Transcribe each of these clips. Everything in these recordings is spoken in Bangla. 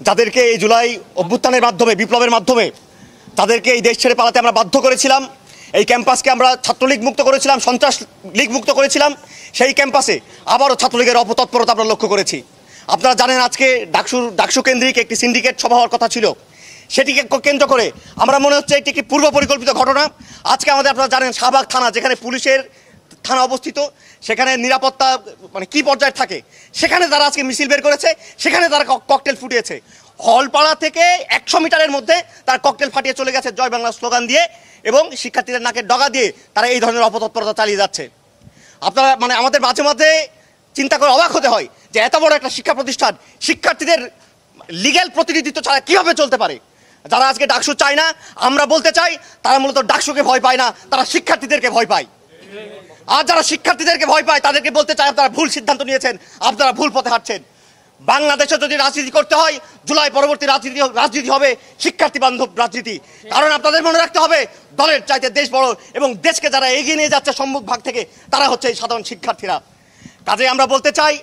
যাদেরকে এই জুলাই অভ্যুত্থানের মাধ্যমে, বিপ্লবের মাধ্যমে তাদেরকে এই দেশ ছেড়ে পালাতে আমরা বাধ্য করেছিলাম। এই ক্যাম্পাসকে আমরা ছাত্রলীগ মুক্ত করেছিলাম, সন্ত্রাস লীগ মুক্ত করেছিলাম। সেই ক্যাম্পাসে আবারও ছাত্রলীগের অপতৎপরতা আমরা লক্ষ্য করেছি। আপনারা জানেন আজকে ডাকসু কেন্দ্রিক একটি সিন্ডিকেট সভা হওয়ার কথা ছিল, সেটিকে কেন্দ্র করে আমরা মনে হচ্ছে এটি একটি পূর্ব পরিকল্পিত ঘটনা। আজকে আপনারা জানেন শাহবাগ থানা, যেখানে পুলিশের থানা অবস্থিত, সেখানে নিরাপত্তা মানে কি পর্যায়ে থাকে, সেখানে তারা আজকে মিছিল বের করেছে, সেখানে তারা ককটেল ফুটিয়েছে। হলপাড়া থেকে 100 মিটারের মধ্যে তার ককটেল ফাটিয়ে চলে গেছে জয় বাংলা স্লোগান দিয়ে, এবং শিক্ষার্থীদের নাকের ডগা দিয়ে তারা এই ধরনের অপতৎপরতা চালিয়ে যাচ্ছে। আপনারা মানে আমাদের মাঝে মাঝে চিন্তা করে অবাক হতে হয় যে এত বড় একটা শিক্ষা প্রতিষ্ঠান শিক্ষার্থীদের লিগ্যাল প্রতিনিধিত্ব ছাড়া কীভাবে চলতে পারে। যারা আজকে ডাকসু চায় না, আমরা বলতে চাই তারা মূলত ডাকসুকে ভয় পায় না, তারা শিক্ষার্থীদেরকে ভয় পায়। আর যারা শিক্ষার্থীদেরকে ভয় পায় তাদেরকে বলতে চাই আপনারা ভুল সিদ্ধান্ত নিয়েছেন, আপনারা ভুল পথে হাঁটছেন। বাংলাদেশে যদি রাজনীতি করতে হয়, জুলাই পরবর্তী রাজনীতি হবে শিক্ষার্থী বান্ধব রাজনীতি। কারণ আপনাদের মনে রাখতে হবে, দলের চাইতে দেশ বড়, এবং দেশকে যারা এগিয়ে নিয়ে যাচ্ছে সম্মুখ ভাগ থেকে, তারা হচ্ছে এই সাধারণ শিক্ষার্থীরা। কাজে আমরা বলতে চাই,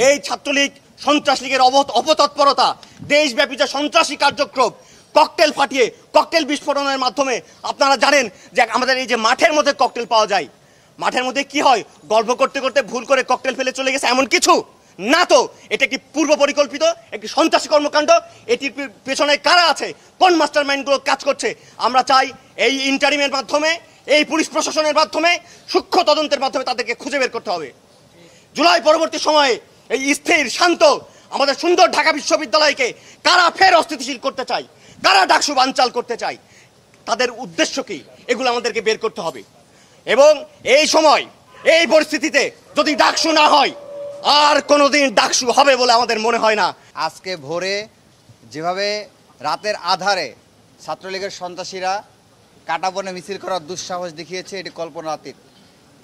এই ছাত্রলীগ, সন্ত্রাস লীগের অপতৎপরতা, দেশব্যাপী যে সন্ত্রাসী কার্যক্রম, ককটেল ফাটিয়ে, ককটেল বিস্ফোরণের মাধ্যমে, আপনারা জানেন যে আমাদের এই যে মাঠের মধ্যে ককটেল পাওয়া যায়, মাঠের মধ্যে কি হয়, গল্প করতে করতে ভুল করে ককটেল ফেলে চলে গেছে এমন কিছু না, তো এটা একটি পূর্ব পরিকল্পিত একটি সন্ত্রাসী কর্মকাণ্ড। এটির পেছনে কারা আছে, কোন মাস্টার মাইন্ডগুলো কাজ করছে, আমরা চাই এই ইন্টারিমের মাধ্যমে, এই পুলিশ প্রশাসনের মাধ্যমে, সূক্ষ্ম তদন্তের মাধ্যমে তাদেরকে খুঁজে বের করতে হবে। জুলাই পরবর্তী সময়ে এই স্থির শান্ত আমাদের সুন্দর ঢাকা বিশ্ববিদ্যালয়কে কারা ফের অস্থিতিশীল করতে চায়, কারা ডাকসু বানচাল করতে চায়, তাদের উদ্দেশ্য কি, এগুলো আমাদেরকে বের করতে হবে। এবং এই সময়, এই পরিস্থিতিতে যদি ডাকসু না হয়, আর কোনোদিন ডাকসু হবে বলে আমাদের মনে হয় না। আজকে ভোরে যেভাবে রাতের আধারে ছাত্রলীগের সন্ত্রাসীরা কাটাবনে মিছিল করার দুঃসাহস দেখিয়েছে, এটি কল্পনাতীত।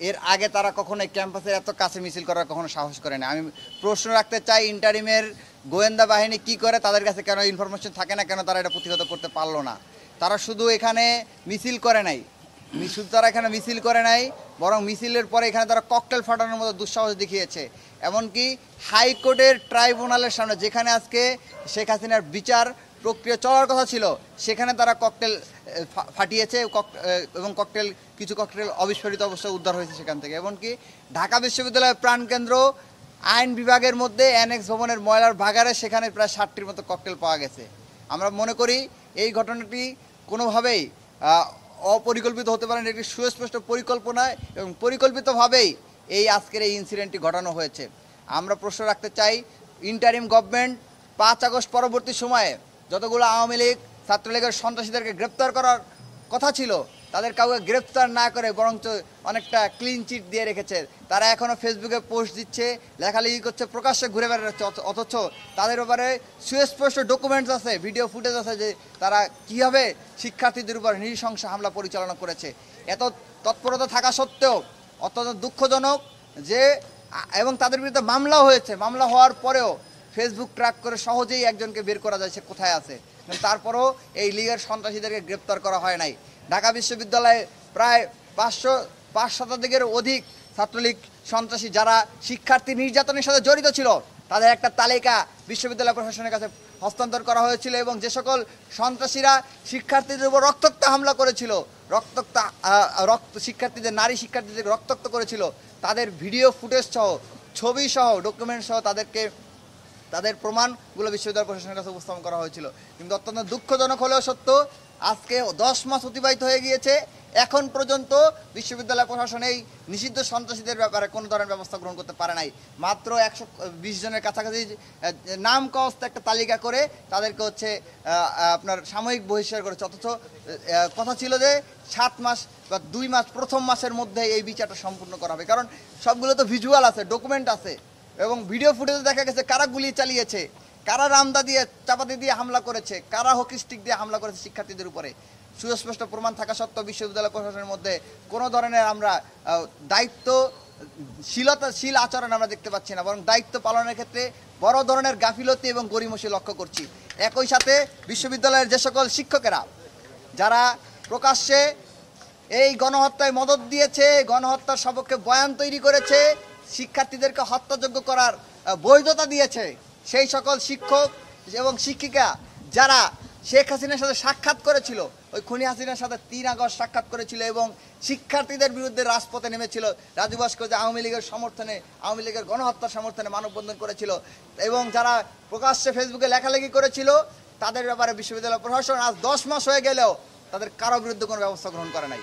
এর আগে তারা কখনো ক্যাম্পাসের এত কাছে মিছিল করার কখনো সাহস করে না। আমি প্রশ্ন রাখতে চাই, ইন্টারিমের গোয়েন্দা বাহিনী কি করে, তাদের কাছে কেন ইনফরমেশন থাকে না, কেন তারা এটা প্রতিহত করতে পারলো না? তারা শুধু এখানে মিছিল করে নাই, মিছিল করে নাই, বরং মিছিলের পরে এখানে তারা ককটেল ফাটানোর মতো দুঃসাহস দেখিয়েছে। এমনকি হাইকোর্টের ট্রাইব্যুনালের সামনে, যেখানে আজকে শেখ হাসিনার বিচার প্রক্রিয়া চলার কথা ছিল, সেখানে তারা ককটেল ফাটিয়েছে, এবং কিছু ককটেল অবিস্ফোরিত অবস্থায় উদ্ধার হয়েছে সেখান থেকে। এমনকি ঢাকা বিশ্ববিদ্যালয়ের প্রাণকেন্দ্র আইন বিভাগের মধ্যে অ্যানেক্স ভবনের ময়লার ভাগাড়ে, সেখানে প্রায় 60টির মতো ককটেল পাওয়া গেছে। আমরা মনে করি এই ঘটনাটি কোনোভাবেই অপরিকল্পিত হতে পারে না, একটি সুস্পষ্ট পরিকল্পনায় এবং পরিকল্পিতভাবেই এই আজকের এই ইনসিডেন্টটি ঘটানো হয়েছে। আমরা প্রশ্ন রাখতে চাই, ইন্টারিম গভর্নমেন্ট 5 আগস্ট পরবর্তী সময়ে যতগুলো আওয়ামী লীগ, ছাত্রলীগের সন্ত্রাসীদেরকে গ্রেপ্তার করার কথা ছিল, তাদের কাউকে গ্রেপ্তার না করে বরঞ্চ অনেকটা ক্লিন চিট দিয়ে রেখেছে। তারা এখনও ফেসবুকে পোস্ট দিচ্ছে, লেখালেখি করছে, প্রকাশ্যে ঘুরে বেড়াচ্ছে, অথচ তাদের ব্যাপারে সুস্পষ্ট ডকুমেন্টস আছে, ভিডিও ফুটেজ আছে যে তারা কীভাবে শিক্ষার্থীদের উপর নৃশংস হামলা পরিচালনা করেছে। এত তৎপরতা থাকা সত্ত্বেও অত্যন্ত দুঃখজনক যে, এবং তাদের বিরুদ্ধে মামলাও হয়েছে, মামলা হওয়ার পরেও ফেসবুক ট্র্যাক করে সহজেই একজনকে বের করা যায় সে কোথায় আছে, কিন্তু তারপরেও এই লীগের সন্ত্রাসীদেরকে গ্রেপ্তার করা হয় নাই। ঢাকা বিশ্ববিদ্যালয়ে প্রায় 5 শতাধিকের অধিক ছাত্রলীগ সন্ত্রাসী যারা শিক্ষার্থী নির্যাতনের সাথে জড়িত ছিল, তাদের একটা তালিকা বিশ্ববিদ্যালয় প্রশাসনের কাছে হস্তান্তর করা হয়েছিল, এবং যে সকল সন্ত্রাসীরা শিক্ষার্থীদের উপর রক্তাক্ত হামলা করেছিল, শিক্ষার্থীদের, নারী শিক্ষার্থীদের রক্তাক্ত করেছিল, তাদের ভিডিও ফুটেজ সহ, ছবি সহ, ডকুমেন্ট সহ তাদের প্রমাণগুলো বিশ্ববিদ্যালয় প্রশাসনের কাছে উপস্থাপন করা হয়েছিল। কিন্তু অত্যন্ত দুঃখজনক হলেও সত্য, আজকে 10 মাস অতিবাহিত হয়ে গিয়েছে, এখন পর্যন্ত বিশ্ববিদ্যালয় প্রশাসন এই নিষিদ্ধ সন্ত্রাসীদের ব্যাপারে কোনো ধরনের ব্যবস্থা গ্রহণ করতে পারে নাই। মাত্র 120 জনের কাছাকাছি নাম কস্ত একটা তালিকা করে তাদেরকে আপনার সাময়িক বহিষ্কার করেছে, অথচ কথা ছিল যে 7 মাস বা 2 মাস, প্রথম মাসের মধ্যে এই বিচারটা সম্পূর্ণ করা হবে। কারণ সবগুলো তো ভিজুয়াল আছে, ডকুমেন্ট আছে, এবং ভিডিও ফুটেজে দেখা গেছে কারা গুলি চালিয়েছে, কারা রামদা দিয়ে, চাপাতি দিয়ে হামলা করেছে, কারা হকি স্টিক দিয়ে হামলা করেছে শিক্ষার্থীদের উপরে। সুস্পষ্ট প্রমাণ থাকা সত্ত্বেও বিশ্ববিদ্যালয় প্রশাসনের মধ্যে কোনো ধরনের আমরা দায়িত্বশীল আচরণ আমরা দেখতে পাচ্ছি না, বরং দায়িত্ব পালনের ক্ষেত্রে বড় ধরনের গাফিলতি এবং গড়িমসি লক্ষ্য করছি। একই সাথে বিশ্ববিদ্যালয়ের যে সকল শিক্ষকেরা যারা প্রকাশ্যে এই গণহত্যায় মদদ দিয়েছে, গণহত্যার সপক্ষে বয়ান তৈরি করেছে, শিক্ষার্থীদেরকে হত্যাযোগ্য করার বৈধতা দিয়েছে, সেই সকল শিক্ষক এবং শিক্ষিকা যারা শেখ হাসিনার সাথে সাক্ষাৎ করেছিল, ওই খুনি হাসিনার সাথে 3 আগস্ট সাক্ষাৎ করেছিল এবং শিক্ষার্থীদের বিরুদ্ধে রাজপথে নেমেছিল। রাজু ভাস্কর্য আওয়ামী লীগের সমর্থনে, আওয়ামী লীগের গণহত্যার সমর্থনে মানববন্ধন করেছিল এবং যারা প্রকাশ্যে ফেসবুকে লেখালেখি করেছিল তাদের ব্যাপারে বিশ্ববিদ্যালয় প্রশাসন আজ 10 মাস হয়ে গেলেও তাদের কারো বিরুদ্ধে কোনো ব্যবস্থা গ্রহণ করে নাই।